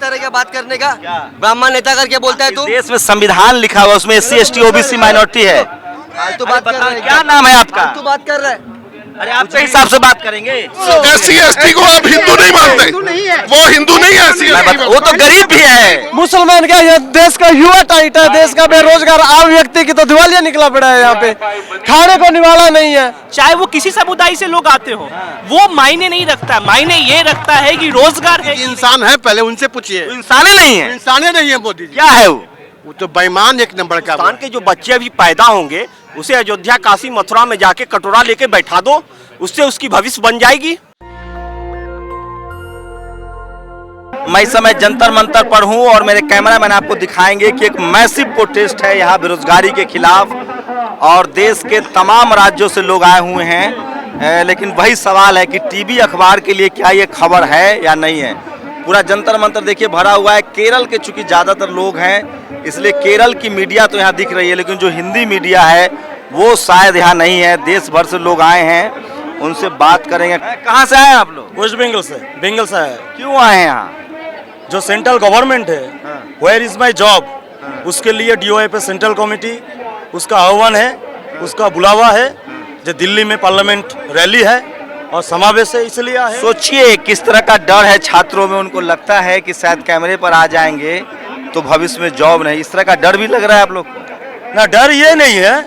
तरह का बात करने का? ब्राह्मण नेता करके बोलता है तू? देश में संविधान लिखा हुआ, उसमें SC ST OBC माइनॉरिटी है। तू बात कर रहा है? क्या नाम है आपका? तू बात कर रहा है? अरे आपके हिसाब से बात करेंगे। SC ST को आप हिंदू नहीं मानते? वो हिंदू नहीं है SC ST। वो तो गरीब भी है। मुसलमान का ये देश का युवा टाइट है, देश का बेरोजगार आम व्यक्ति की तो दिवालिया निकला पड़ा है। यहाँ पे खाने को निवाला नहीं है। चाहे वो किसी समुदाय से लोग आते हो, वो मायने नहीं रखता। मायने ये रखता है कि रोजगार है। इंसान है, पहले उनसे पूछिए। इंसान नहीं है। इंसान नहीं है मोदी जी। क्या है वो तो बेईमान एक नंबर का। हिंदुस्तान के जो बच्चे अभी पैदा होंगे, उसे अयोध्या, काशी, मथुरा में जाके कटोरा लेके बैठा दो, उससे उसकी भविष्य बन जाएगी। मैं इस समय जंतर मंतर पर हूँ और मेरे कैमरामैन आपको दिखाएंगे कि एक मैसिव प्रोटेस्ट है यहाँ बेरोजगारी के खिलाफ, और देश के तमाम राज्यों से लोग आए हुए हैं। लेकिन वही सवाल है कि टीवी अखबार के लिए क्या ये खबर है या नहीं है। पूरा जंतर मंतर देखिए भरा हुआ है। केरल के चूंकि ज़्यादातर लोग हैं, इसलिए केरल की मीडिया तो यहाँ दिख रही है, लेकिन जो हिंदी मीडिया है वो शायद यहाँ नहीं है। देश भर से लोग आए हैं, उनसे बात करेंगे। कहाँ से आए आप लोग? वेस्ट बंगाल से। बंगाल से आए। क्यों आए हैं यहाँ? जो सेंट्रल गवर्नमेंट है, वेयर इज माई जॉब, उसके लिए DOI पे सेंट्रल कमेटी उसका आह्वान है, उसका बुलावा है। जो दिल्ली में पार्लियामेंट रैली है और समावेश है, इसलिए आए। सोचिए किस तरह का डर है छात्रों में। उनको लगता है कि शायद कैमरे पर आ जाएंगे तो भविष्य में जॉब नहीं, इस तरह का डर भी लग रहा है आप लोग को? ना, डर ये नहीं है।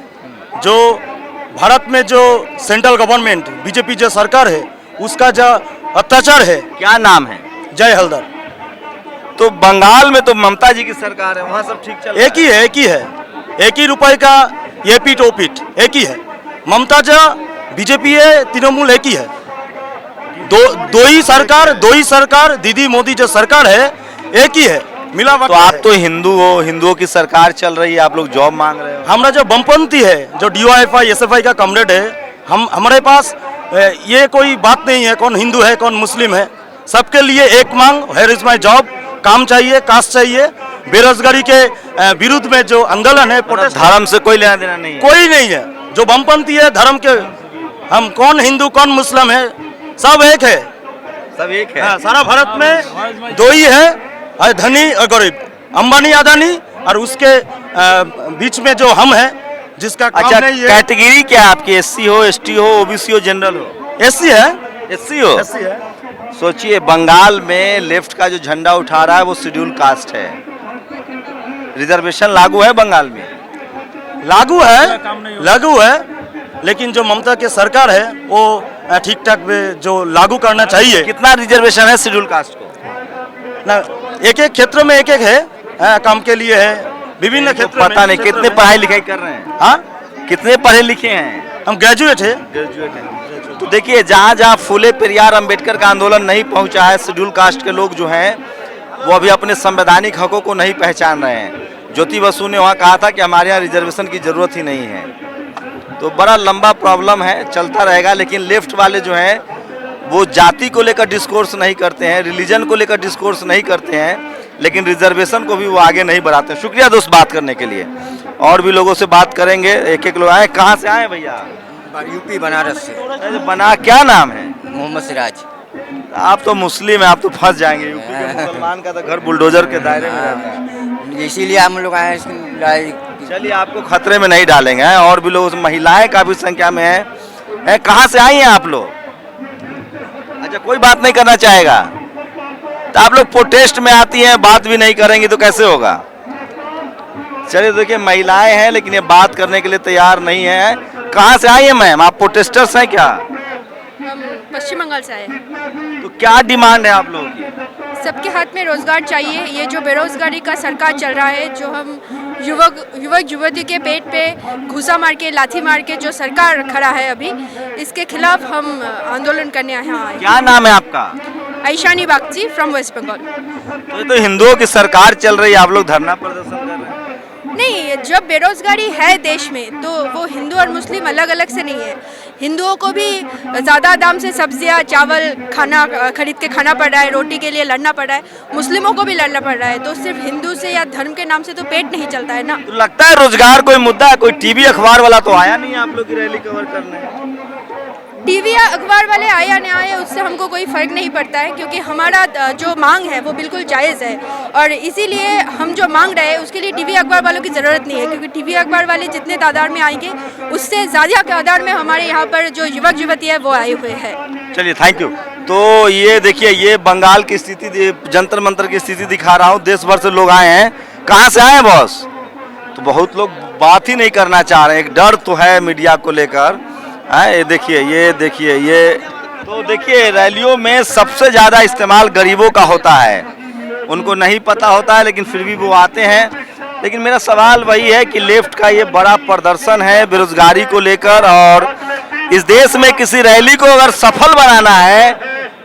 जो भारत में जो सेंट्रल गवर्नमेंट BJP जो सरकार है, उसका जो अत्याचार है। क्या नाम है? जय हलदर। तो बंगाल में तो ममता जी की सरकार है, वहाँ सब ठीक चल रहा है। एक ही है, एक ही है। एक ही रुपए का ये पीट ओ पीट, एक ही है। ममता जो BJP है, तृणमूल एक ही है। दो ही सरकार दीदी मोदी जो सरकार है, एक ही है, मिला। तो आप तो हिंदू हो, हिंदुओं की सरकार चल रही है, आप लोग जॉब मांग रहे हो। हमारा जो बमपंथी है, जो DYFI SFI का कॉमरेड है, हमारे पास ये कोई बात नहीं है कौन हिंदू है कौन मुस्लिम है। सबके लिए एक मांग, वेयर इज माई जॉब, काम चाहिए, कास्ट चाहिए। बेरोजगारी के विरुद्ध में जो आंदोलन है, धर्म से कोई लेना देना नहीं है। कोई नहीं है। जो बमपंथी है धर्म के, हम कौन हिंदू कौन मुस्लिम है, सब एक है। सब एक है। हाँ, सारा भारत में दो ही है, धनी और गरीब, अंबानी अदानी, और उसके बीच में जो हम हैं, जिसका काम अच्छा, नहीं है। कैटेगरी क्या है आपकी? SC हो, ST हो, OBC हो, जनरल हो? SC है। SC हो? SC है। सोचिए बंगाल में लेफ्ट का जो झंडा उठा रहा है वो शेड्यूल कास्ट है। रिजर्वेशन लागू है बंगाल में? लागू है, लेकिन जो ममता के सरकार है वो ठीक ठाक जो लागू करना चाहिए। कितना रिजर्वेशन है शेड्यूल कास्ट को? ना, एक एक क्षेत्र में एक एक है, काम के लिए है, विभिन्न क्षेत्र में। पता नहीं कितने पढ़ाई लिखाई कर रहे हैं। हाँ, कितने पढ़े लिखे हैं? हम ग्रेजुएट है। तो देखिए जहाँ जहाँ फूले पेरियार अंबेडकर का आंदोलन नहीं पहुँचा है, शेड्यूल कास्ट के लोग जो हैं वो अभी अपने संवैधानिक हकों को नहीं पहचान रहे हैं। ज्योति बसु ने वहाँ कहा था कि हमारे यहाँ रिजर्वेशन की जरूरत ही नहीं है। तो बड़ा लंबा प्रॉब्लम है, चलता रहेगा। लेकिन लेफ्ट वाले जो हैं वो जाति को लेकर डिस्कोर्स नहीं करते हैं, रिलीजन को लेकर डिस्कोर्स नहीं करते हैं, लेकिन रिजर्वेशन को भी वो आगे नहीं बढ़ाते। शुक्रिया दोस्त बात करने के लिए। और भी लोगों से बात करेंगे। एक एक लोग आए। कहाँ से आए भैया? यूपी बनारस से। बना, क्या नाम है? मोहम्मद सिराज। आप तो मुस्लिम है, आप तो फंस जाएंगे। यूपी के मुसलमान का तो घर बुलडोजर के दायरे में रहता है, इसीलिए हम लोग आए। चलिए आपको खतरे में नहीं डालेंगे। और भी लोग, महिलाएं काफी संख्या में हैं। कहाँ से आई हैं आप लोग? अच्छा, कोई बात नहीं करना चाहेगा तो आप लोग प्रोटेस्ट में आती हैं, बात भी नहीं करेंगी तो कैसे होगा? चलिए देखिए महिलाएं हैं लेकिन ये बात करने के लिए तैयार नहीं है। कहाँ से आई हैं मैम? आप प्रोटेस्टर्स हैं क्या? हम पश्चिम बंगाल से आए। तो क्या डिमांड है आप लोगों की? सबके हाथ में रोजगार चाहिए। ये जो बेरोजगारी का सरकार चल रहा है, जो हम युवक युवती के पेट पे घुसा मार के, लाठी मार के जो सरकार खड़ा है अभी, इसके खिलाफ हम आंदोलन करने यहाँ आए। क्या नाम है आपका? ऐशानी बागची फ्रॉम वेस्ट बंगाल। तो ये तो हिंदुओं की सरकार चल रही है, आप लोग धरना प्रदर्शन कर रहे हैं। नहीं, जब बेरोजगारी है देश में तो वो हिंदू और मुस्लिम अलग अलग से नहीं है। हिंदुओं को भी ज़्यादा दाम से सब्जियां, चावल खाना खरीद के खाना पड़ रहा है, रोटी के लिए लड़ना पड़ रहा है। मुस्लिमों को भी लड़ना पड़ रहा है। तो सिर्फ हिंदू से या धर्म के नाम से तो पेट नहीं चलता है ना। तो लगता है रोजगार कोई मुद्दा है? कोई टीवी अखबार वाला तो आया नहीं है आप लोग की रैली कवर करने? टीवी या अखबार वाले आए या नहीं आए उससे हमको कोई फ़र्क नहीं पड़ता है, क्योंकि हमारा जो मांग है वो बिल्कुल जायज़ है और इसीलिए हम जो मांग रहे हैं उसके लिए टीवी अखबार वालों की ज़रूरत नहीं है, क्योंकि टीवी अखबार वाले जितने तादाद में आएंगे उससे ज़्यादा तादाद में हमारे यहाँ पर जो युवक युवती है वो आए हुए हैं। चलिए, थैंक यू। तो ये देखिए, ये बंगाल की स्थिति, जंतर मंतर की स्थिति दिखा रहा हूँ। देश भर से लोग आए हैं। कहाँ से आए हैं बॉस? तो बहुत लोग बात ही नहीं करना चाह रहे हैं। एक डर तो है मीडिया को लेकर। ये देखिए ये तो देखिए, रैलियों में सबसे ज़्यादा इस्तेमाल गरीबों का होता है। उनको नहीं पता होता है लेकिन फिर भी वो आते हैं। लेकिन मेरा सवाल वही है कि लेफ्ट का ये बड़ा प्रदर्शन है बेरोजगारी को लेकर, और इस देश में किसी रैली को अगर सफल बनाना है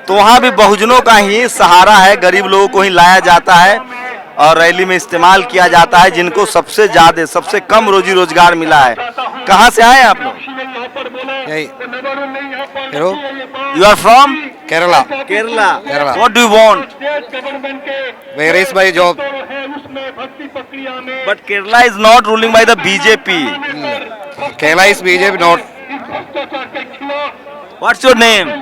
तो वहाँ भी बहुजनों का ही सहारा है, गरीब लोगों को ही लाया जाता है और रैली में इस्तेमाल किया जाता है, जिनको सबसे ज़्यादा सबसे कम रोजी रोजगार मिला है। कहाँ से आए हैं आप लोग? Hello, you are from Kerala. Kerala. Kerala. What do you want? Where is my job? But Kerala is not ruling by the BJP. Kerala is BJP not. What's your name?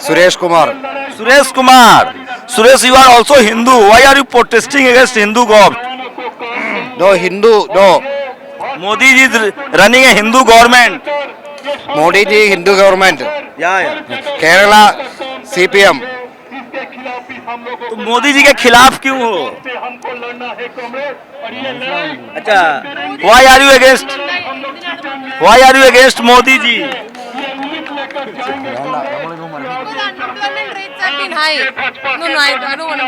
Suresh Kumar. Suresh Kumar. Suresh, you are also Hindu. Why are you protesting against Hindu government? No Hindu, no. Modi ji is running a Hindu government. Modi ji Hindu government. Yeah. Kerala CPM। तो मोदी जी के खिलाफ क्यों हो? अच्छा, why are you against? Why are you against Modi ji? No, I don't want to.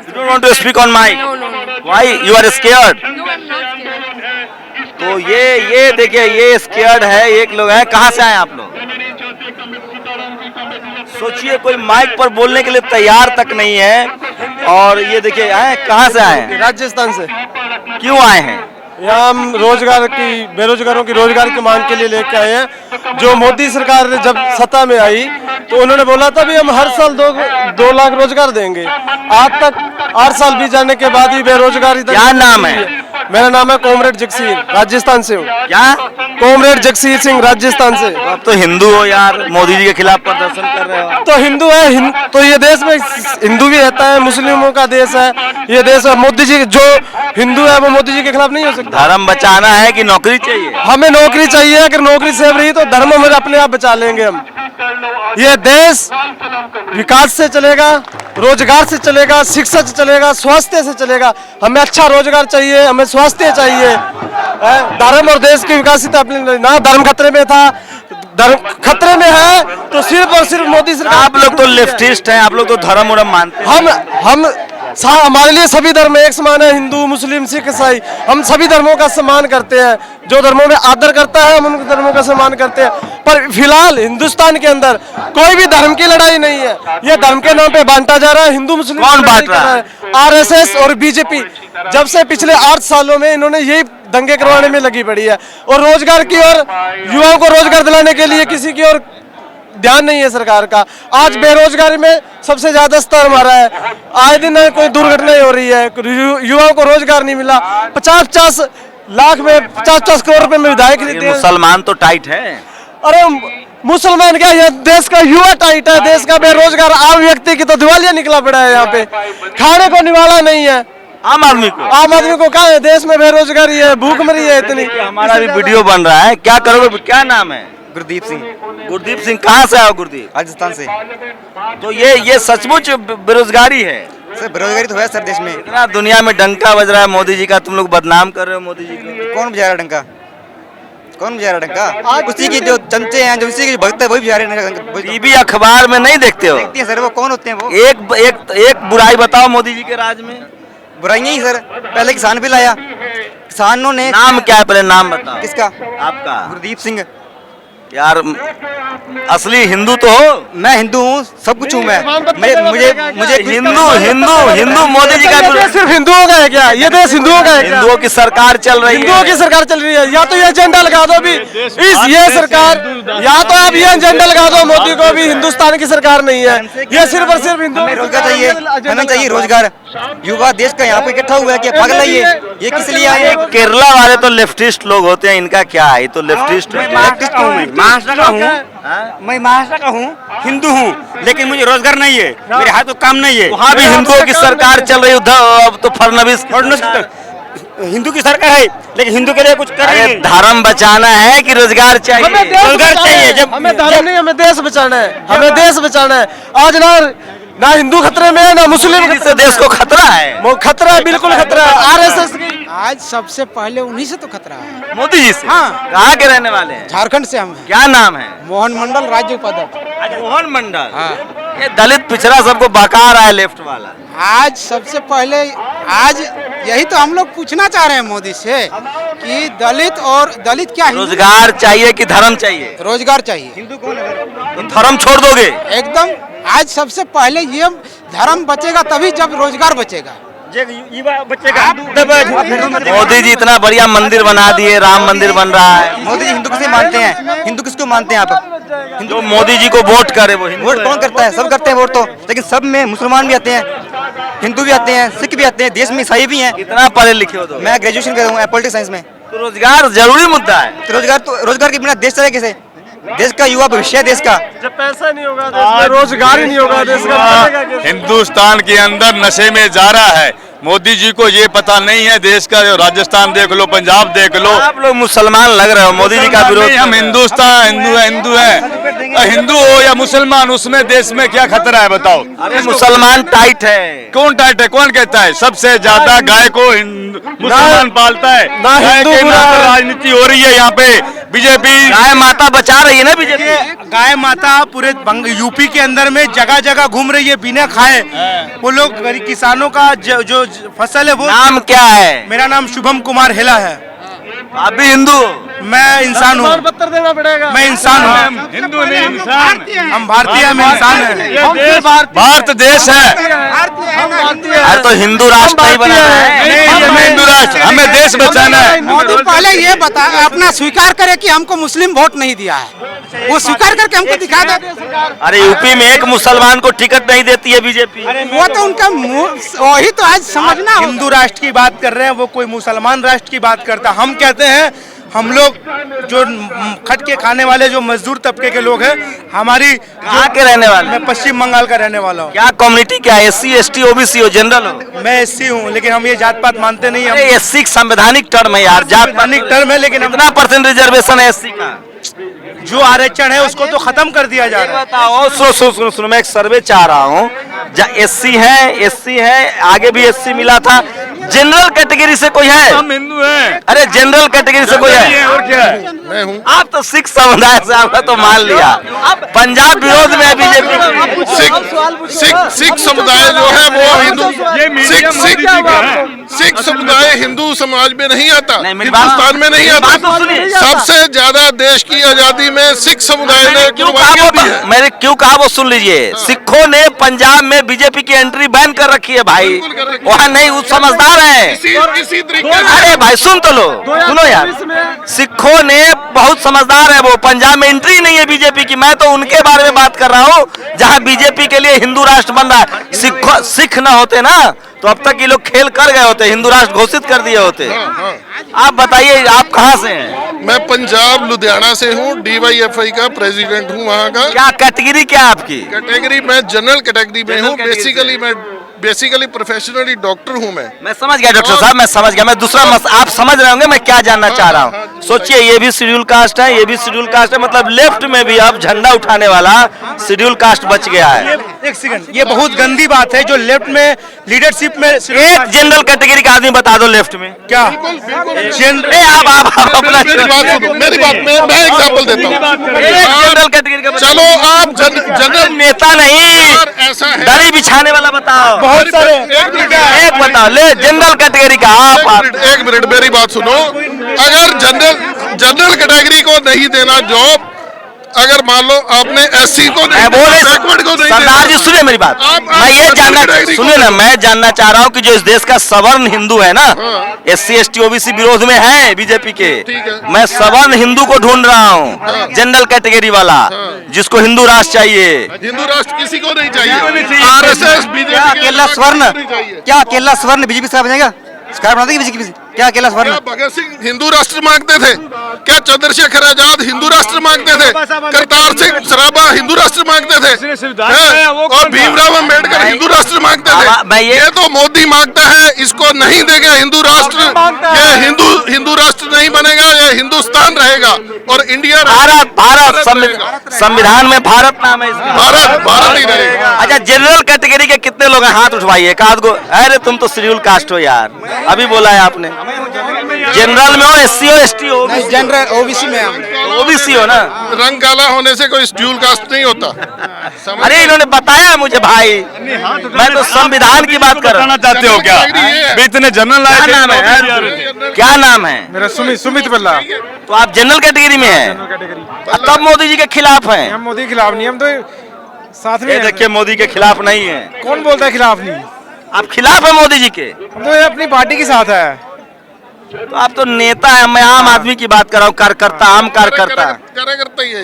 You don't want to speak on mic? No. Why? You are scared? No, I'm not scared. तो ये देखिए, ये स्केयर्ड है। एक लोग हैं। कहाँ से आए आप लोग? सोचिए, कोई माइक पर बोलने के लिए तैयार तक नहीं है। और ये देखिए, आए कहाँ से आए हैं? राजस्थान से। क्यों आए हैं? यहाँ हम रोजगार की, बेरोजगारों की रोजगार की मांग के लिए लेके आए हैं। जो मोदी सरकार ने जब सत्ता में आई तो उन्होंने बोला था भी हम हर साल 2 लाख रोजगार देंगे। आज तक 8 साल बीत जाने के बाद ही बेरोजगारी। क्या नाम है? मेरा नाम है कॉमरेड जगसीर, राजस्थान से हूँ। क्या? कॉमरेड जगसीर सिंह, राजस्थान से। आप तो हिंदू हो यार, मोदी जी के खिलाफ प्रदर्शन कर रहे हो। तो हिंदू है, तो ये देश में हिंदू भी रहता है, मुस्लिमों का देश है ये देश। मोदी जी जो हिंदू है वो मोदी जी के खिलाफ नहीं हो सकता। धर्म बचाना है कि नौकरी चाहिए? हमें नौकरी चाहिए। अगर नौकरी सेव रही तो धर्म में अपने आप बचा लेंगे हम। ये देश विकास से चलेगा, रोजगार से चलेगा, शिक्षा से चलेगा, स्वास्थ्य से चलेगा। हमें अच्छा रोजगार चाहिए, हमें स्वास्थ्य चाहिए। धर्म और देश की विकासित अपने ना धर्म खतरे में था, धर्म खतरे में है तो सिर्फ और सिर्फ मोदी सरकार। आप लोग तो लेफ्टिस्ट हैं, आप लोग तो धर्म उर्म मानते हैं। हमारे लिए सभी धर्म एक समान है, हिंदू मुस्लिम सिख ईसाई। हम सभी धर्मों का सम्मान करते हैं। जो धर्मों में आदर करता है हम उन धर्मों का सम्मान करते हैं। पर फिलहाल हिंदुस्तान के अंदर कोई भी धर्म की लड़ाई नहीं है। ये धर्म के नाम पे बांटा जा रहा है। हिंदू मुस्लिम कौन बांट रहा है? RSS और बीजेपी जब से पिछले 8 सालों में इन्होंने यही दंगे करवाने में लगी पड़ी है। और रोजगार की और युवाओं को रोजगार दिलाने के लिए किसी की और ध्यान नहीं है सरकार का। आज बेरोजगारी में सबसे ज्यादा स्तर हमारा है। आए दिन कोई दुर्घटना हो रही है, युवाओं को रोजगार नहीं मिला। 50-50 लाख में 50-50 करोड़ रुपए में विधायक खरीदते हैं। मुसलमान तो टाइट है। अरे मुसलमान क्या, ये देश का युवा टाइट है। देश का बेरोजगार आम व्यक्ति की तो दिवालिया निकला पड़ा है। यहाँ पे खाने को निवाला नहीं है आम आदमी को क्या है? देश में बेरोजगारी है, भूख मरी है इतनी। हमारा भी वीडियो बन रहा है। क्या करोगे? क्या नाम है? गुरदीप सिंह। गुरदीप सिंह। कहाँ से आओ गुरदीप? राजस्थान से। तो ये सचमुच बेरोजगारी है? सर बेरोजगारी तो है सर देश में। इतना दुनिया में डंका बज रहा है मोदी जी का, तुम लोग बदनाम कर रहे हो मोदी जी को। कौन बजा रहा डंका? कौन बजा रहा डंका? उसी की जो चमचे हैं, जो उसी के भक्त है वही बजा रहे हैं। टीवी अखबार में नहीं देखते हो? देखते हैं सर। वो कौन होते हैं? वो एक बुराई बताओ मोदी जी के राज में। बुराई नहीं सर। पहले किसान बिल आया, किसानों ने। नाम क्या है पहले नाम बताओ। किसका? आपका? गुरदीप सिंह। यार असली हिंदू तो हो। मैं हिंदू हूँ, सब कुछ हूँ मैं। मुझे हिंदू मोदी जी का सिर्फ हिंदुओं का है क्या? ये देश हिंदुओं का है क्या? हिंदुओं की सरकार चल रही है। हिंदुओं की सरकार चल रही है। या तो ये एजेंडा लगा दो भी ये सरकार, या तो आप ये एजेंडा लगा दो मोदी को भी हिंदुस्तान की सरकार नहीं है। ये सिर्फ और सिर्फ हिंदू। रोजगार चाहिए, हमें चाहिए रोजगार। युवा देश का यहाँ पे इकट्ठा हुआ है कि पागल है ये किस लिए आए? केरला वाले तो लेफ्टिस्ट लोग होते हैं, इनका क्या है? ये तो लेफ्टिस्ट महाराष्ट्र का हूँ, मैं महाराष्ट्र का हूँ, हिंदू हूँ, लेकिन मुझे रोजगार नहीं है, मेरे हाथ तो काम नहीं है। वहाँ भी हिंदुओं की सरकार चल रही उद्धव, अब तो फडणवीस हिंदू की सरकार है, लेकिन हिंदू के लिए कुछ कर रही अरे है। धर्म बचाना है कि रोजगार चाहिए? रोजगार चाहिए। जब हमें धर्म नहीं, हमें देश बचाना है, हमें देश बचाना है। आज ना हिंदू खतरे में है, ना मुस्लिम खतरे से देश को खतरा है। वो खतरा है, बिल्कुल खतरा है। आरएसएस की आज सबसे पहले उन्हीं से तो खतरा है। मोदी जी से? हाँ। कहाँ के रहने वाले हैं? झारखंड से हम हैं। क्या नाम है? मोहन मंडल, राज्य उपाध्यक्ष। मोहन मंडल। हाँ। ये दलित पिछड़ा सबको बका रहा है लेफ्ट वाला। आज सबसे पहले आज यही तो हम लोग पूछना चाह रहे हैं मोदी से कि दलित क्या हिंदू? रोजगार चाहिए कि धर्म चाहिए? रोजगार चाहिए। हिंदू कौन है? तो धर्म छोड़ दोगे? एकदम। आज सबसे पहले ये धर्म बचेगा तभी जब रोजगार बचेगा। युवा बच्चे का मोदी जी इतना बढ़िया मंदिर बना दिए, राम मंदिर बन रहा है। मोदी जी हिंदू किसे मानते हैं? हिंदू किसको मानते हैं आप? जो मोदी जी को वोट करे वो हिंदू वोट है। कौन करता है? सब करते हैं वोट तो, लेकिन सब में मुसलमान भी आते हैं, हिंदू भी आते हैं, सिख भी आते हैं, देश में ईसाई भी हैं। कितना पढ़े लिखे हो? तो मैं ग्रेजुएशन कर रहा हूँ पॉलिटिक्स साइंस में। तो रोजगार जरूरी मुद्दा है। तो रोजगार के बिना देश चले कैसे? देश का युवा भविष्य है देश का। जब पैसा नहीं होगा देश में, रोजगार ही नहीं होगा देश का, चलेगा कैसे? हिंदुस्तान के अंदर नशे में जा रहा है। मोदी जी को ये पता नहीं है देश का। राजस्थान देख लो, पंजाब देख लो। आप लोग मुसलमान लग रहे हो, मोदी जी का विरोध नहीं, हम हिंदू है। हिंदू हो या मुसलमान, उसमें देश में क्या खतरा है बताओ? अरे मुसलमान टाइट है। कौन टाइट है? कौन कहता है? सबसे ज्यादा गाय को मुसलमान पालता है। ना गाय हिंदू के बुरा नाम पर है। राजनीति हो रही है यहाँ पे। बीजेपी गाय माता बचा रही है ना बीजेपी। गाय माता पूरे यूपी के अंदर में जगह जगह घूम रही है बिना खाए। वो लोग किसानों का जो फसल है वो। नाम क्या है? मेरा नाम शुभम कुमार हेला है। आप भी हिंदू? मैं इंसान हूँ। पत्र देना पड़ेगा। मैं इंसान हूँ। हिंदू नहीं, इंसान। हम भारतीय, हम इंसान हैं। भारत देश है। अरे तो हिंदू राष्ट्र नहीं बनाना है। हमें हिंदू राष्ट्र, हमें देश बचाना है। मोदी पहले ये बता, अपना स्वीकार करे कि हमको मुस्लिम वोट नहीं दिया है। वो स्वीकार करके हमको दिखा दे। अरे यूपी में एक मुसलमान को टिकट नहीं देती है बीजेपी। वो तो उनका वही तो आज समझना। हिंदू राष्ट्र की बात कर रहे हैं, वो कोई मुसलमान राष्ट्र की बात करता। हम कहते हैं हम लोग जो खट के खाने वाले जो मजदूर तबके के लोग हैं, हमारी कहाँ के रहने वाले? मैं पश्चिम बंगाल का रहने वाला हूँ। क्या कम्युनिटी क्या? एससी, एसटी, ओबीसी हो, जनरल हो? मैं एससी हूँ, लेकिन हम ये जात पात मानते नहीं। अरे एससी संवैधानिक टर्म है यार, जात संवैधानिक टर्म है, लेकिन कितना परसेंट रिजर्वेशन है एससी का? जो आरक्षण है उसको तो खत्म कर दिया जा रहा है। बताओ, सुनो, मैं एक सर्वे चाह रहा हूँ। एससी है, आगे भी एससी मिला था। जनरल कैटेगरी से कोई है? हम हिंदू हैं। अरे जनरल कैटेगरी से कोई है? और क्या है? मैं हूँ। आप तो सिख समुदाय से, आपका तो मान लिया। पंजाब विरोध में है बीजेपी। सिख समुदाय जो है वो हिंदू, सिख समुदाय हिंदू समाज में नहीं आता, नहीं, मेरी बात- हिंदुस्तान में नहीं मेरी बात आता। तो सुनिए। सबसे ज्यादा देश की आजादी में सिख समुदाय ने कुर्बानियां दी है। मैंने क्यों कहा वो सुन लीजिए। सिखों ने पंजाब में बीजेपी की एंट्री बैन कर रखी है भाई। बिल्कुल कर रखी है। वहाँ नहीं, वो समझदार है। इसी तरीके से अरे भाई सुन तो लो, सुनो यार। सिखों ने बहुत समझदार है, वो पंजाब में एंट्री नहीं है बीजेपी की। मैं तो उनके बारे में बात कर रहा हूँ जहाँ बीजेपी के लिए हिंदू राष्ट्र बन रहा है। सिख ना होते ना तो अब तक ये लोग खेल कर गए होते, हिंदू राष्ट्र घोषित कर दिए होते। आप बताइए, आप कहाँ से हैं? मैं पंजाब लुधियाना से हूँ, DYFI का प्रेसिडेंट हूँ वहाँ का। क्या कैटेगरी क्या है आपकी? कैटेगरी मैं जनरल कैटेगरी में हूँ। बेसिकली प्रोफेशनली डॉक्टर हूँ मैं समझ गया डॉक्टर साहब, मैं समझ गया। मैं दूसरा आप समझ रहे होंगे मैं क्या जानना चाह रहा हूँ। सोचिए, ये भी शेड्यूल कास्ट है, ये भी शेड्यूल कास्ट है, मतलब लेफ्ट में भी अब झंडा उठाने वाला शेड्यूल कास्ट बच गया है। एक सेकंड, ये बहुत गंदी बात है जो लेफ्ट में लीडरशिप में। एक जनरल कैटेगरी का आदमी बता दो लेफ्ट में क्या? आप अपना मेरी बात सुनो, मेरी बात मैं एग्जाम्पल देता हूँ। जनरल कैटेगरी का चलो आप जनरल नेता नहीं, ऐसा है। दरी बिछाने वाला बताओ। बहुत सारे एक बताओ, ले जनरल कैटेगरी का। आप एक मिनट मेरी बात सुनो। अगर जनरल कैटेगरी को नहीं देना जॉब, अगर मान लो आपने SC को नहीं बैकवर्ड को नहीं सरदार जी सुनिए मेरी बात। मैं ये जानना, सुनिए ना, मैं जानना चाह रहा हूँ कि जो इस देश का सवर्ण हिंदू है ना, SC ST OBC विरोध में है बीजेपी के। मैं सवर्ण हिंदू को ढूंढ रहा हूँ, जनरल कैटेगरी वाला, जिसको हिंदू राष्ट्र चाहिए। हिंदू राष्ट्र किसी को नहीं चाहिए। RSS बीजेपी क्या अकेला स्वर्ण बीजेपी सरकार बनेगा? सरकार बना देगी बीजेपी? क्या अकेला क्या स्वर्ण? भगत सिंह हिंदू राष्ट्र मांगते थे? क्या चंद्रशेखर आजाद हिंदू राष्ट्र मांगते थे? करतार सिंह सराभा हिंदू राष्ट्र मांगते थे हैं? और भीमराव अंबेडकर हिंदू राष्ट्र मांगते थे। ये तो मोदी मांगता है, इसको नहीं देगा हिंदू राष्ट्र। ये हिंदू राष्ट्र नहीं बनेगा, ये हिंदुस्तान रहेगा और इंडिया भारत संविधान में भारत नाम है इसका। भारत ही रहेगा। अच्छा, जनरल कैटेगरी के कितने लोग हैं? हाथ उठवाइए एक आध गो। अरे तुम तो शेड्यूल कास्ट हो यार, अभी बोला है आपने। जनरल में हो, एससी हो, एसटी हो? जनरल ओबीसी में हम। ओबीसी हो ना? रंग काला होने से कोई शेड्यूल कास्ट नहीं होता। अरे इन्होंने बताया मुझे भाई, मैं तो संविधान की बात कर रहा हूँ। चाहते हो क्या? इतने जनरल क्या नाम है? क्या नाम है? मेरा सुमित बिल्ला। तो आप जनरल कैटेगरी में हैं, तब मोदी जी के खिलाफ हैं? हम मोदी के खिलाफ नहीं, हम तो साथ में। देखिए मोदी के खिलाफ नहीं है। कौन बोलता है खिलाफ नहीं? आप खिलाफ है मोदी जी के? हम तो अपनी पार्टी के साथ है। तो आप तो नेता है, मैं आम आदमी की बात कर रहा हूँ, कार्यकर्ता, आम कार्यकर्ता। कार्यकर्ता ही है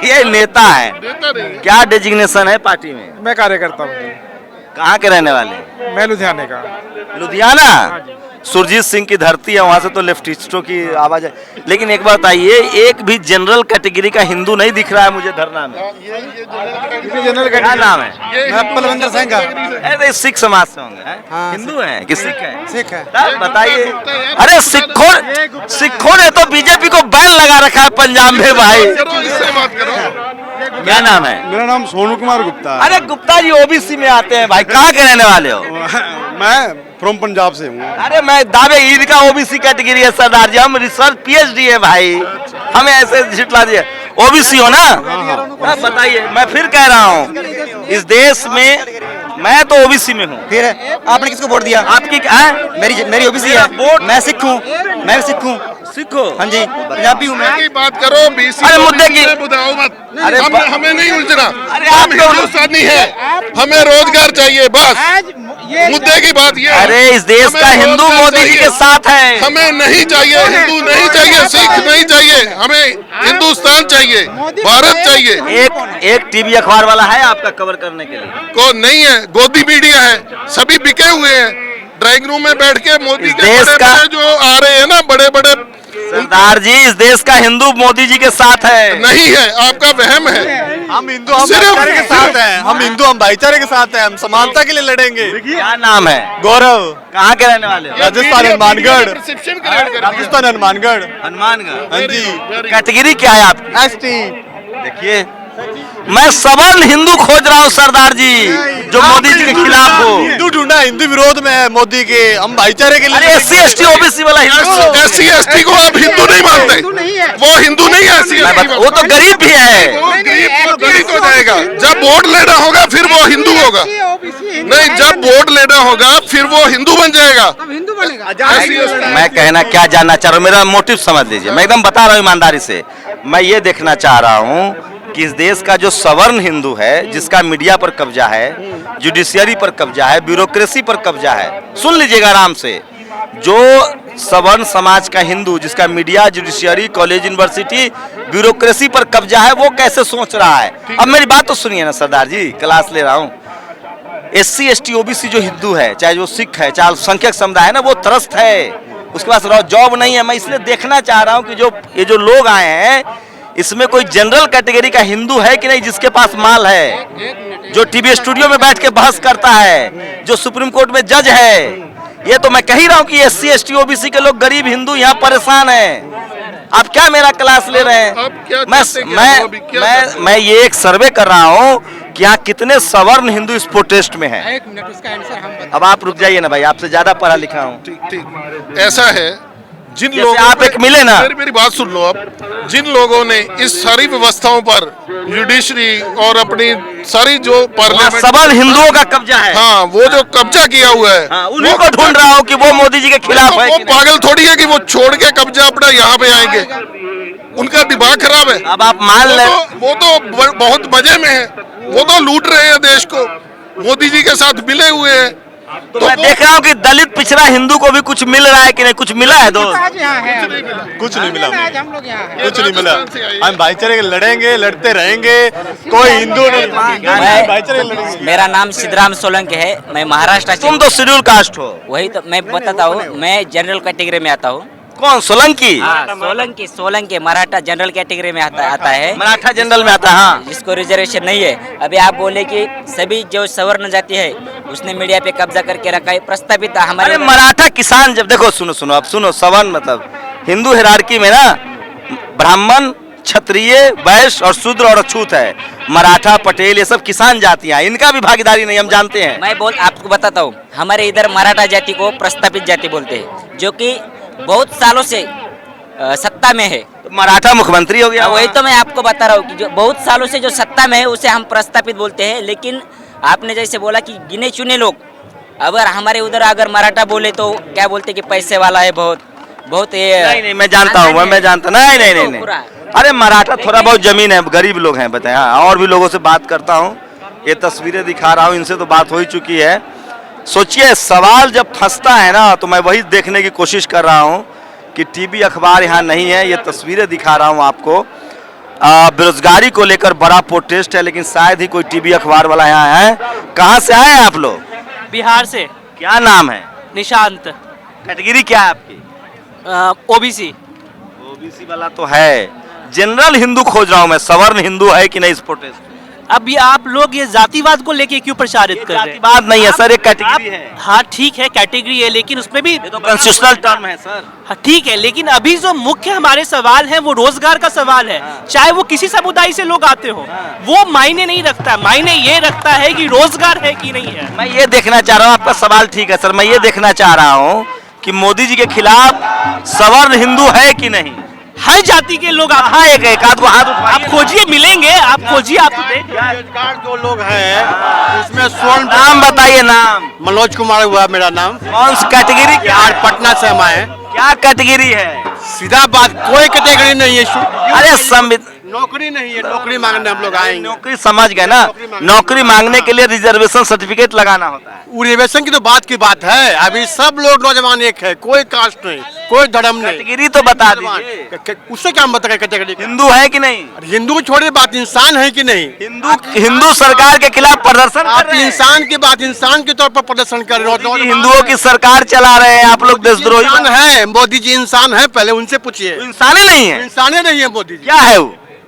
ये नेता है। नेता नहीं है। क्या डेजिग्नेशन है पार्टी में? मैं कार्यकर्ता हूँ। कहाँ के रहने वाले? मैं लुधियाने का। लुधियाना? सुरजीत सिंह की धरती है, वहां से तो लेफ्टिस्टों की आवाज है। लेकिन एक बात बताइए, एक भी जनरल कैटेगरी का हिंदू नहीं दिख रहा है मुझे धरना में। जनरल क्या नाम है? मैं बलविंदर सिंह का। अरे सिख समाज से होंगे हैं? हिंदू हैं कि सिख हैं? सिख है। तब बताइए। अरे सिखों ने तो बीजेपी को बैन लगा रखा है पंजाब में भाई। इससे बात करो। क्या नाम है? मेरा नाम सोनू कुमार गुप्ता। अरे गुप्ता जी ओबीसी में आते हैं भाई, कहाँ के रहने वाले हो? मैं फ्रॉम पंजाब से हूँ। अरे मैं दावे ईद का ओबीसी कैटेगरी है सरदार जी, हम रिसर्च पीएचडी है भाई, हमें ऐसे झिटला दिए। ओबीसी हो ना? बताइए, मैं फिर कह रहा हूँ, इस देश में मैं तो ओबीसी में हूँ। फिर आपने किसको वोट दिया? आपकी मेरी ओबीसी है। वोट मैं सिख हूँ। मैं सिख हूँ। सिखो? हाँ जी, पंजाबी हूँ मैं। की बात करो, बीसी अरे मुद्दे की बुझाओ मत। अरे हमें नहीं उलझना। अरे हम आप तो- हिंदुस्तानी है, हमें रोजगार चाहिए बस। मुद्दे की बात ये है। अरे इस देश का हिंदू मोदी जी के साथ है। हमें नहीं चाहिए हिंदू, नहीं चाहिए सिख, नहीं चाहिए, हमें हिंदुस्तान चाहिए, भारत चाहिए। एक टीवी अखबार वाला है आपका कवर करने के लिए? को नहीं है, गोदी मीडिया है, सभी बिके हुए हैं। ड्राइंग रूम में बैठ के मोदी इस के देश बड़े का- बड़े जो आ रहे हैं ना, बड़े बड़े, सरदार जी इस देश का हिंदू मोदी जी के साथ है। नहीं है, आपका वहम है। हम हिंदू, हम भाईचारे के साथ हैं। हम हिंदू, हम भाईचारे के साथ हैं। हम समानता के लिए लड़ेंगे। क्या नाम है? गौरव। कहाँ के रहने वाले हो? राजस्थान हनुमानगढ़। राजस्थान हनुमानगढ़। हनुमानगढ़। हाँ जी। कैटेगरी क्या है आपकी? एसटी। देखिए, मैं सवर्ण हिंदू खोज रहा हूँ सरदार जी, जो मोदी जी के खिलाफ हो। हिंदू ढूंढा, हिंदू विरोध में है मोदी के। हम भाईचारे के लिए। अरे एससी एसटी ओबीसी वाला हिंदू। एससी एसटी को आप हिंदू नहीं मानते? वो हिंदू नहीं है एससी एसटी। वो तो गरीब भी है। गरीब हो जाएगा। जब वोट लेना होगा फिर वो हिंदू होगा। नहीं, जब वोट लेना होगा फिर वो हिंदू बन जाएगा। मैं कहना क्या जानना चाह रहा हूँ, मेरा मोटिव समझ लीजिए। मैं एकदम बता रहा हूँ ईमानदारी से। मैं ये देखना चाह रहा हूँ कि इस देश का जो सवर्ण हिंदू है, जिसका मीडिया पर कब्जा है, जुडिशियरी पर कब्जा है, ब्यूरोक्रेसी पर कब्जा है, सुन लीजिएगा आराम से, जो सवर्ण समाज का हिंदू जिसका media, judiciary, college, university, bureaucracy पर कब्जा है, वो कैसे सोच रहा है? अब मेरी बात तो सुनिए ना सरदार जी, क्लास ले रहा हूँ। एससी एसटी ओबीसी जो हिंदू है, चाहे वो सिख है, चाहे अल्पसंख्यक समुदाय है ना, वो त्रस्त है, उसके पास जॉब नहीं है। मैं इसलिए देखना चाह रहा हूँ कि ये जो लोग आए हैं, इसमें कोई जनरल कैटेगरी का हिंदू है कि नहीं, जिसके पास माल है, जो टीवी स्टूडियो में बैठ के बहस करता है, जो सुप्रीम कोर्ट में जज है। ये तो मैं कह ही रहा हूँ कि एससी एसटी ओबीसी के लोग, गरीब हिंदू यहाँ परेशान हैं। आप क्या मेरा क्लास ले रहे हैं? मैं ये एक सर्वे कर रहा हूँ कि यहाँ कितने सवर्ण हिंदू इस प्रोटेस्ट में हैं। एक मिनट, उसका आंसर हम बता। अब आप रुक जाइए ना भाई, आपसे ज्यादा पढ़ा लिखा हूँ। ठीक, ऐसा है, जिन जैसे लोगों आप एक मिले ना, मेरी बात सुन लो। आप जिन लोगों ने इस सारी व्यवस्थाओं पर, जुडिशरी और अपनी सारी जो पार्लियामेंट, सवर्ण हिंदुओं का कब्जा है। हाँ, वो जो कब्जा किया हुआ है, हाँ, उन्हीं को ढूंढ रहा हूँ कि वो मोदी जी के खिलाफ है। वो पागल थोड़ी है कि वो छोड़ के कब्जा अपना यहाँ पे आएंगे। उनका दिमाग खराब है। अब आप मान ले, वो तो बहुत मजे में है। वो तो लूट रहे हैं देश को, मोदी जी के साथ मिले हुए हैं। तो मैं देख रहा हूँ कि दलित पिछड़ा हिंदू को भी कुछ मिल रहा है कि नहीं, कुछ मिला है दोस्त? कुछ नहीं मिला, कुछ नहीं मिला। हम भाईचारे के लड़ेंगे, लड़ते रहेंगे, कोई हिंदू नहीं भाईचारे लड़ेंगे। मेरा नाम सिद्धराम सोलंकी है, मैं महाराष्ट्र से। तुम तो शेड्यूल कास्ट हो। वही तो मैं बताता हूँ, मैं जनरल कैटेगरी में आता हूँ। कौन? सोलंकी? सोलंकी मराठा जनरल कैटेगरी में आता है। मराठा जनरल में आता है, हाँ। जिसको रिजर्वेशन नहीं है। अभी आप बोले कि सभी जो सवर्ण जाति है उसने मीडिया पे कब्जा करके रखा है, प्रस्तावित हमारे मराठा किसान। जब देखो, सुनो अब सुनो, सवर्ण मतलब हिंदू हिरार्की में ना ब्राह्मण, क्षत्रिय, वैश्य और शूद्र और अछूत है। मराठा, पटेल ये सब किसान जातियां, इनका भी भागीदारी नहीं, हम जानते हैं। मैं आपको बताता हूँ, हमारे इधर मराठा जाति को प्रस्तावित जाति बोलते हैं, जो कि बहुत सालों से सत्ता में है। तो मराठा मुख्यमंत्री हो गया। वही तो मैं आपको बता रहा हूँ कि जो बहुत सालों से जो सत्ता में है उसे हम प्रस्तावित बोलते हैं। लेकिन आपने जैसे बोला कि गिने चुने लोग, अगर हमारे उधर अगर मराठा बोले तो क्या बोलते कि पैसे वाला है, बहुत ये। नहीं मैं जानता हूँ, मैं जानता। नहीं अरे मराठा थोड़ा बहुत जमीन है, गरीब लोग हैं, बताए। हाँ, और भी लोगों से बात करता हूँ, ये तस्वीरें दिखा रहा हूँ, इनसे तो बात हो ही चुकी है। सोचिए, सवाल जब फंसता है ना, तो मैं वही देखने की कोशिश कर रहा हूँ कि टीवी अखबार यहाँ नहीं है। ये तस्वीरें दिखा रहा हूँ आपको। बेरोजगारी को लेकर बड़ा प्रोटेस्ट है, लेकिन शायद ही कोई टीवी अखबार वाला यहाँ है। कहाँ से आए हैं आप लोग? बिहार से। क्या नाम है? निशांत। कैटेगरी क्या है आपकी? ओबीसी। ओबीसी वाला तो है। जनरल हिंदू खोज रहा हूँ मैं, सवर्ण हिंदू है कि नहीं इस प्रोटेस्ट? अभी आप लोग ये जातिवाद को लेके क्यों प्रचारित कर रहे हैं? जातिवाद नहीं है सर, एक कैटेगरी है। हाँ ठीक है, कैटेगरी है, लेकिन उसमें भी तो कॉन्स्टिट्यूशनल टर्म है सर। हाँ ठीक है, लेकिन अभी जो मुख्य हमारे सवाल है वो रोजगार का सवाल है। चाहे वो किसी समुदाय से लोग आते हो, वो मायने नहीं रखता। मायने ये रखता है कि रोजगार है कि नहीं है। मैं ये देखना चाह रहा हूँ, आपका सवाल ठीक है सर, मैं ये देखना चाह रहा हूँ कि मोदी जी के खिलाफ सवर्ण हिंदू है कि नहीं? हर जाति के लोग हाँ, एक आध को हाथ आप खोजिए, मिलेंगे, आप खोजिए, आप बेरोजगार जो लोग हैं उसमें स्वर्ण। नाम बताइए। नाम? मनोज कुमार हुआ मेरा नाम। कौन सी कैटेगरी? यार पटना से हम आए। क्या कैटेगरी है? सीधा बात, कोई कैटेगरी नहीं है। अरे संविधान नौकरी नहीं है, नौकरी मांगने हम लोग आएंगे। नौकरी समझ गए ना, नौकरी मांगने के लिए रिजर्वेशन सर्टिफिकेट लगाना होता है। रिजर्वेशन की तो बात है। अभी सब लोग नौजवान एक है, कोई कास्ट नहीं, कोई धर्म नहीं। कैटेगरी तो बता दीजिए। उससे क्या मतलब कैटेगरी? हिंदू है कि नहीं? हिंदू छोड़िए बात, इंसान है कि नहीं? हिंदू सरकार के खिलाफ प्रदर्शन कर रहे हैं। इंसान की बात, इंसान के तौर पर प्रदर्शन कर रहे हो। हिंदुओं की सरकार चला रहे हैं आप लोग, देशद्रोही है। मोदी जी इंसान है, पहले उनसे पूछिए। इंसान ही नहीं है? इंसान ही नहीं है मोदी जी। क्या है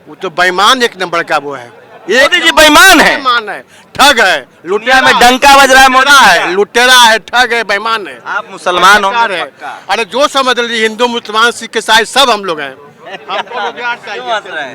वो तो बेईमान एक नंबर का वो है। मोदी जी बेईमान है, ठग है, लुटिया में डंका बज रहा है। मोदी है, लुटेरा है, ठग है, बेईमान है। आप मुसलमान हो? अरे जो समझ लीजिए, हिंदू मुसलमान सिख ईसाई सब हम लोग हैं।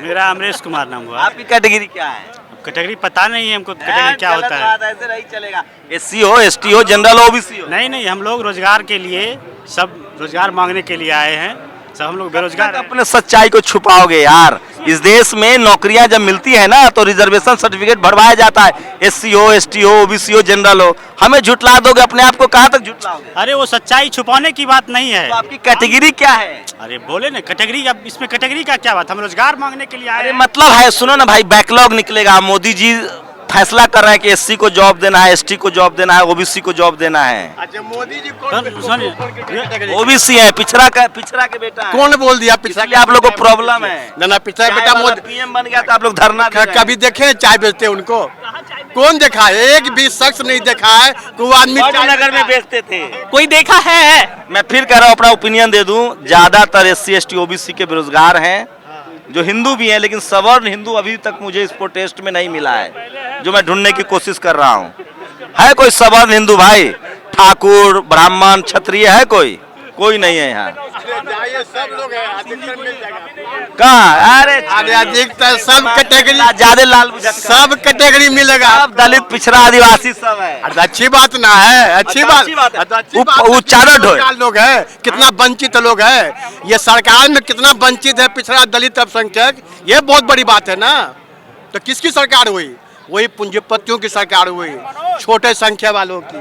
मेरा अमरेश कुमार नाम हुआ। आपकी कैटेगरी क्या है? कैटेगरी पता नहीं है हमको, कैटेगरी क्या होता है। ऐसे नहीं चलेगा। एससी हो, एसटी हो, जनरल हो, ओबीसी हो? नहीं, हम लोग रोजगार के लिए, सब रोजगार मांगने के लिए आए हैं। सब हम लोग बेरोजगार। अपने सच्चाई को छुपाओगे यार। इस देश में नौकरियां जब मिलती है ना, तो रिजर्वेशन सर्टिफिकेट भरवाया जाता है। एससी हो, एसटी हो, ओबीसी हो, जनरल हो। हमें झुटला दोगे, अपने आप को कहाँ तक झुटलाओगे? अरे वो सच्चाई छुपाने की बात नहीं है। तो आपकी कैटेगरी क्या है? अरे बोले ना कैटेगरी, अब इसमें कैटेगरी का क्या बात? हम रोजगार मांगने के लिए आए। अरे मतलब है, सुनो ना भाई, बैकलॉग निकलेगा। मोदी जी फैसला कर रहे हैं कि एससी को जॉब देना है, एसटी को जॉब देना है, ओबीसी को जॉब देना है। अच्छा, मोदी जी ओबीसी है, पिछड़ा के बेटा है। कौन बोल दिया पिछड़ा? आप लोग को प्रॉब्लम है ना, पिछड़ा बेटा मोदी पीएम बन गया तो आप लोग धरना कभी देखे चाय बेचते उनको? कौन देखा है? एक भी शख्स नहीं देखा है। कोई आदमी नगर में बेचते थे, कोई देखा है? मैं फिर कह रहा हूँ, अपना ओपिनियन दे दूं, ज्यादातर एससी, एसटी, ओबीसी के बेरोजगार हैं, जो हिंदू भी हैं, लेकिन सवर्ण हिंदू अभी तक मुझे इस प्रोटेस्ट में नहीं मिला है, जो मैं ढूंढने की कोशिश कर रहा हूँ। है कोई सवर्ण हिंदू भाई? ठाकुर, ब्राह्मण, क्षत्रिय है कोई नहीं है यहाँ। सब लोग कहाँ? अरे अधिकतर सब कैटेगरी, ज्यादा लाल सब कैटेगरी मिलेगा। सब दलित, पिछड़ा, आदिवासी सब है। अच्छी बात ना है, अच्छी बात। उच्चारण लोग है, कितना वंचित लोग है। ये सरकार में कितना वंचित है पिछड़ा, दलित, अल्पसंख्यक। ये बहुत बड़ी बात है ना। तो किसकी सरकार हुई? वही पूंजीपतियों की सरकार हुई, छोटे संख्या वालों की।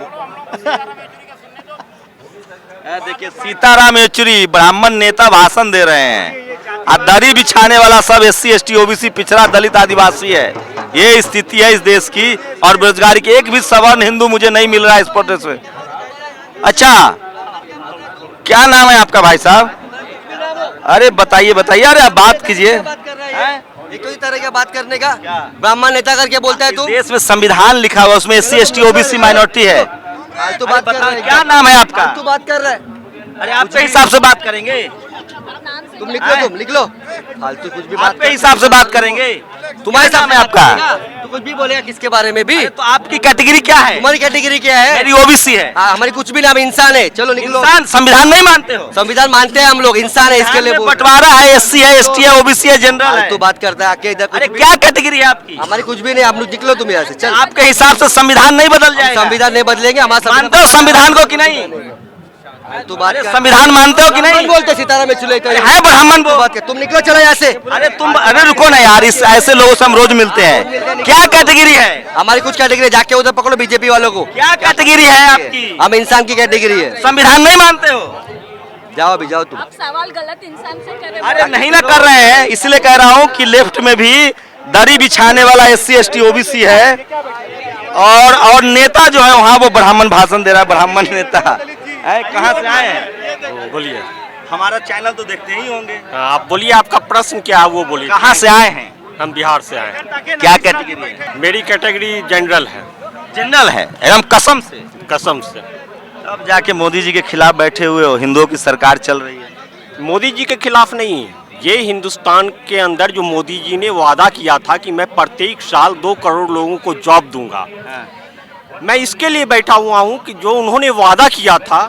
देखिए, सीताराम येचुरी ब्राह्मण नेता भाषण दे रहे हैं, और दरी बिछाने वाला सब एससी, एसटी, ओबीसी, पिछड़ा, दलित, आदिवासी है। ये स्थिति है इस देश की। और बेरोजगारी के एक भी सवर्ण हिंदू मुझे नहीं मिल रहा है इस प्रोटेस्ट में। अच्छा, क्या नाम है आपका भाई साहब? अरे बताइए बताइए, अरे आप बात कीजिए। एक ही तरह का बात करने का, ब्राह्मण नेता करके बोलता है तू। देश में संविधान लिखा हुआ, उसमें SC ST OBC माइनॉरिटी है। तू बात कर रहा है, क्या नाम है आपका? तू बात कर रहा है, अरे आपके हिसाब से बात करेंगे, तुम लिख लो फालतू कुछ भी बात आपके हिसाब से बात करेंगे। तुम्हारे क्या नाम है आपका? तू कुछ भी बोलेगा किसके बारे में भी। तो आपकी कैटेगरी क्या है? तुम्हारी कैटेगरी क्या है? मेरी OBC है। हाँ, हमारी कुछ भी नाम, इंसान है। चलो निकलो। इंसान, संविधान नहीं मानते हो? संविधान मानते हैं हम लोग, इंसान है इसके लिए बोल। बंटवारा है, SC है, ST है, OBC है, जनरल है। तू बात करता है आके इधर। अरे क्या कैटेगरी है आपकी? हमारी कुछ भी नहीं, आप लोग निकलो तुम यहाँ से। चल, आपके हिसाब से संविधान नहीं बदल जाएगा? संविधान नहीं बदलेंगे हमारा। मानते हो संविधान को कि नहीं? तू बात कर। संविधान मानते हो कि नहीं? बोलते सीताराम येचुरी है ब्राह्मण वो। बात कर, तुम निकलो चलो यहाँ से। अरे तुम, अरे रुको ना यार, इस ऐसे लोगों से हम रोज मिलते हैं। क्या कैटेगरी है हमारी? कुछ कैटेगरी, जाके उधर पकड़ो बीजेपी वालों को। क्या कैटेगरी है आपकी? हम इंसान की कैटेगरी है। संविधान नहीं मानते हो? जाओ अभी जाओ तुम। आप सवाल गलत इंसान से कर रहे हो। अरे नहीं ना कर रहे हैं, इसलिए कह रहा हूँ कि लेफ्ट में भी दरी बिछाने वाला SC ST OBC है, और नेता जो है वहाँ वो ब्राह्मण भाषण दे रहा है, ब्राह्मण नेता है। कहाँ से आए हैं? बोलिए। हमारा चैनल तो देखते ही होंगे। आप बोलिए, आपका प्रश्न क्या है वो बोलिए। कहाँ से आए हैं? हम बिहार से आए हैं। क्या कैटेगरी है? मेरी कैटेगरी जनरल है। जनरल है एकदम कसम से? कसम से। अब जाके मोदी जी के खिलाफ बैठे हुए हो, हिंदुओं की सरकार चल रही है। मोदी जी के खिलाफ नहीं है, ये हिंदुस्तान के अंदर जो मोदी जी ने वादा किया था कि मैं प्रत्येक साल 2 करोड़ लोगों को जॉब दूंगा, मैं इसके लिए बैठा हुआ हूँ कि जो उन्होंने वादा किया था,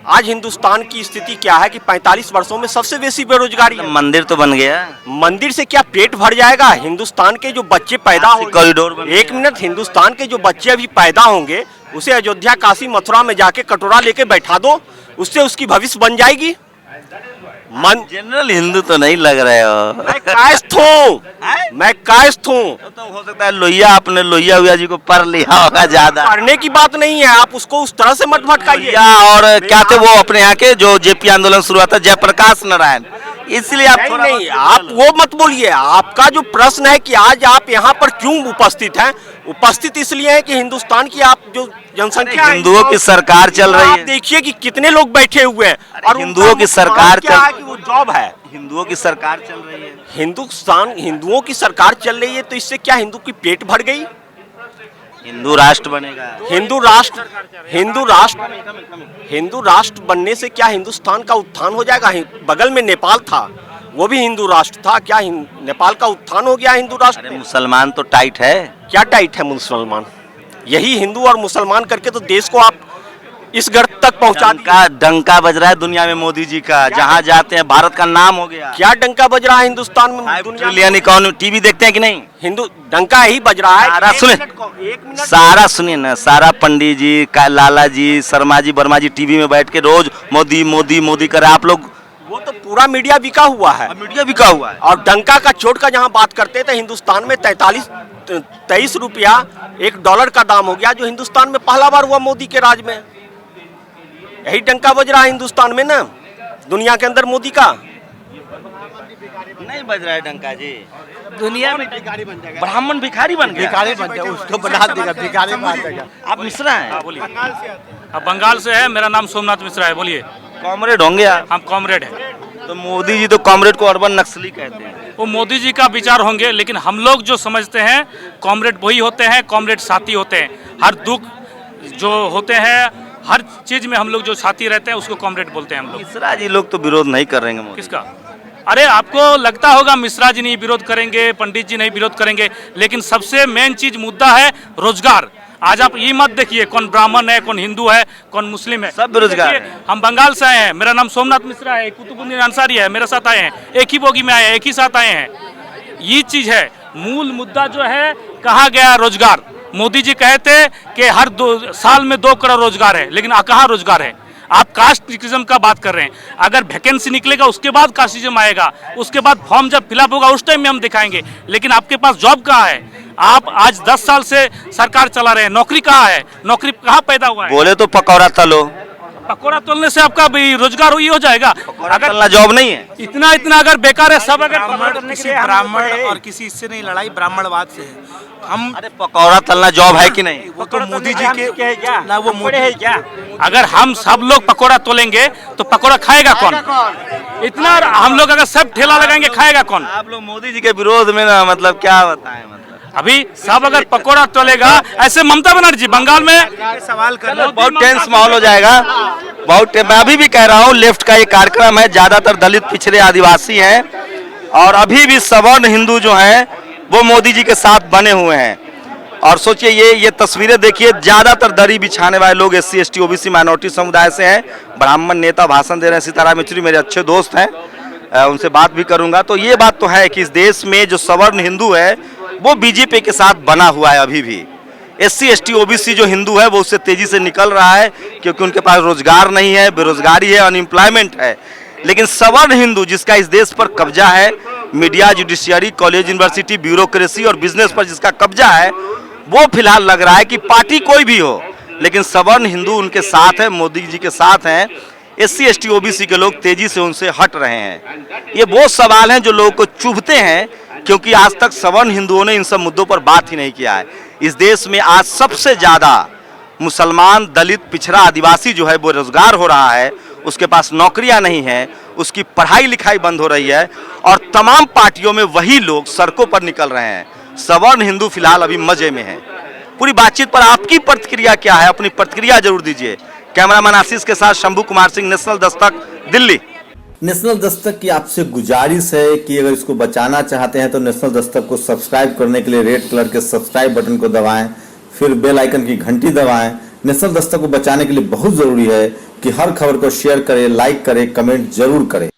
आज हिंदुस्तान की स्थिति क्या है कि 45 वर्षों में सबसे बेसी बेरोजगारी है। मंदिर तो बन गया। मंदिर से क्या पेट भर जाएगा? हिंदुस्तान के जो बच्चे पैदा होंगे, कॉरिडोर बन गया। एक मिनट, हिंदुस्तान के जो बच्चे अभी पैदा होंगे, उसे अयोध्या, काशी, मथुरा में जाके कटोरा लेके बैठा दो, उससे उसकी भविष्य बन जाएगी। जनरल हिंदू तो नहीं लग रहे हो। मैं कायस्थ हूँ, मैं कायस्थ हूँ। तो हो सकता है लोहिया, आपने लोहिया हुआ जी को पढ़ लिया होगा ज्यादा। पढ़ने की बात नहीं है, आप उसको उस तरह से मत भटकाइए। और क्या थे वो अपने यहाँ के जो JP आंदोलन शुरू हुआ था, जयप्रकाश नारायण, इसलिए आप थोड़ा नहीं, आप वो मत बोलिए। आपका जो प्रश्न है कि आज आप यहाँ पर क्यों उपस्थित हैं, उपस्थित इसलिए है कि हिंदुस्तान की आप जो जनसंख्या, हिंदुओं की सरकार चल रही है। आप देखिए कि कितने लोग बैठे हुए हैं, और हिंदुओं की सरकार क्या है कि वो जॉब है। हिंदुओं की सरकार चल रही है। हिंदुओं की सरकार चल रही है, तो इससे क्या हिंदू की पेट भर गई? हिंदू राष्ट्र बनेगा। हिंदू राष्ट्र बनने से क्या हिंदुस्तान का उत्थान हो जाएगा? बगल में नेपाल था, वो भी हिंदू राष्ट्र था, क्या नेपाल का उत्थान हो गया हिंदू राष्ट्र? मुसलमान तो टाइट है। क्या टाइट है मुसलमान? यही हिंदू और मुसलमान करके तो देश को आप इस गर्त तक पहुंचा दिया। डंका बज रहा है दुनिया में मोदी जी का, जहाँ जाते हैं भारत का नाम हो गया। क्या डंका बज रहा है हिंदुस्तान में? 5 ट्रिलियन इकोनॉमी, टीवी देखते हैं कि नहीं? हिंदू डंका ही बज रहा है। सारा सुने, सारा सुनिए ना, सारा पंडित जी, लाला जी, शर्मा जी, वर्मा जी टीवी में बैठ के रोज मोदी मोदी मोदी कर, आप लोग वो तो पूरा मीडिया बिका हुआ है। मीडिया बिका हुआ है। और डंका का चोट का जहाँ बात करते थे, हिंदुस्तान में 23 रुपया $1 का दाम हो गया, जो हिंदुस्तान में पहला बार हुआ मोदी के राज में। यही डंका बज रहा है हिंदुस्तान में ना, दुनिया के अंदर मोदी का नहीं बज रहा है डंका जी। दुनिया में ब्राह्मण भिखारी बन गया। भिखारी बन गया, उसको बना देगा, भिखारी बना देगा। आप मिश्रा हैं? बोलिए। बंगाल से है, मेरा नाम सोमनाथ मिश्रा है। बोलिए। कॉमरेड होंगे आप? हम कॉमरेड हैं। तो मोदी जी तो कॉमरेड को अर्बन नक्सली कहते हैं। वो मोदी जी का विचार होंगे, लेकिन हम लोग जो समझते हैं कॉमरेड वही होते हैं, कॉमरेड साथी होते हैं। हर दुख जो होते हैं, हर चीज में हम लोग जो साथी रहते हैं उसको कॉमरेड बोलते हैं हम लोग। मिश्रा जी लोग तो विरोध नहीं कर रहे हैं। किसका? अरे आपको लगता होगा मिश्रा जी नहीं विरोध करेंगे, पंडित जी नहीं विरोध करेंगे, लेकिन सबसे मेन चीज मुद्दा है रोजगार। आज आप ये मत देखिए कौन ब्राह्मण है, कौन हिंदू है, कौन मुस्लिम है, सब बेरोजगार हैं। हम बंगाल से आए हैं, मेरा नाम सोमनाथ मिश्रा है, कुतुबुद्दीन अंसारी है, मेरे साथ आए हैं, एक ही बोगी में आए हैं, एक ही साथ आए हैं। ये चीज है मूल मुद्दा जो है। कहा गया रोजगार, मोदी जी कहते कि हर 2 साल में 2 करोड़ रोजगार है, लेकिन कहाँ रोजगार है? आप कास्टिज्म का बात कर रहे हैं। अगर वैकेंसी निकलेगा उसके बाद कास्टिज्म आएगा, उसके बाद फॉर्म जब फिलअप होगा उस टाइम में हम दिखाएंगे, लेकिन आपके पास जॉब कहाँ है? आप आज 10 साल से सरकार चला रहे हैं, नौकरी कहाँ है? नौकरी कहाँ पैदा हुआ है? बोले तो पकौड़ा तलो। पकौड़ा तोलने से आपका भी रोजगार ही हो जाएगा। अगर जॉब नहीं है, इतना अगर बेकार है सब, अगर ब्राह्मण और किसी इससे नहीं लड़ाई, ब्राह्मणवाद से है। हम अरे पकौड़ा तलना जॉब है कि नहीं? वो तो मोदी जी के ना, वो मोदी है क्या? अगर हम सब लोग पकोड़ा तोलेंगे तो पकोड़ा खाएगा कौन? इतना हम लोग अगर सब ठेला लगाएंगे खाएगा कौन? आप लोग मोदी जी के विरोध में ना, मतलब क्या बताएं, मतलब अभी सब अगर पकोड़ा तोलेगा, ऐसे ममता बनर्जी बंगाल में सवाल कर रहे बहुत टेंस माहौल हो जाएगा। मैं अभी भी कह रहा हूँ, लेफ्ट का ये कार्यक्रम है, ज्यादातर दलित पिछड़े आदिवासी हैं और अभी भी सवर्ण हिंदू जो हैं वो मोदी जी के साथ बने हुए हैं। और सोचिए ये तस्वीरें देखिए, ज्यादातर दरी बिछाने वाले लोग SC ST OBC माइनॉरिटी समुदाय से हैं। ब्राह्मण नेता भाषण दे रहे हैं, सीताराम येचुरी मेरे अच्छे दोस्त हैं, उनसे बात भी करूंगा। तो ये बात तो है कि इस देश में जो सवर्ण हिंदू है वो बीजेपी के साथ बना हुआ है। अभी भी SC ST OBC जो हिंदू है वो उससे तेजी से निकल रहा है, क्योंकि उनके पास रोजगार नहीं है, बेरोजगारी है, अनएम्प्लॉयमेंट है। लेकिन सवर्ण हिंदू जिसका इस देश पर कब्जा है, media, judiciary, college, university, bureaucracy और बिजनेस पर जिसका कब्जा है, वो फिलहाल लग रहा है कि पार्टी कोई भी हो लेकिन सवर्ण हिंदू उनके साथ है, मोदी जी के साथ हैं। SC ST OBC के लोग तेजी से उनसे हट रहे हैं। ये वो सवाल हैं जो लोगों को चुभते हैं, क्योंकि आज तक सवर्ण हिंदुओं ने इन सब मुद्दों पर बात ही नहीं किया है। इस देश में आज सबसे ज्यादा मुसलमान, दलित, पिछड़ा, आदिवासी जो है वो रोजगार हो रहा है, उसके पास नौकरियां नहीं है, उसकी पढ़ाई लिखाई बंद हो रही है और तमाम पार्टियों में वही लोग सड़कों पर निकल रहे हैं। सवर्ण हिंदू फिलहाल अभी मजे में है। पूरी बातचीत पर आपकी प्रतिक्रिया क्या है? अपनी प्रतिक्रिया जरूर दीजिए। कैमरामैन आशीष के साथ शंभू कुमार सिंह, नेशनल दस्तक, दिल्ली। नेशनल दस्तक की आपसे गुजारिश है कि अगर इसको बचाना चाहते हैं तो नेशनल दस्तक को सब्सक्राइब करने के लिए रेड कलर के सब्सक्राइब बटन को दबाएं, फिर बेल आइकन की घंटी दबाएं। नेशनल दस्तक को बचाने के लिए बहुत जरूरी है कि हर खबर को शेयर करें, लाइक करें, कमेंट जरूर करें।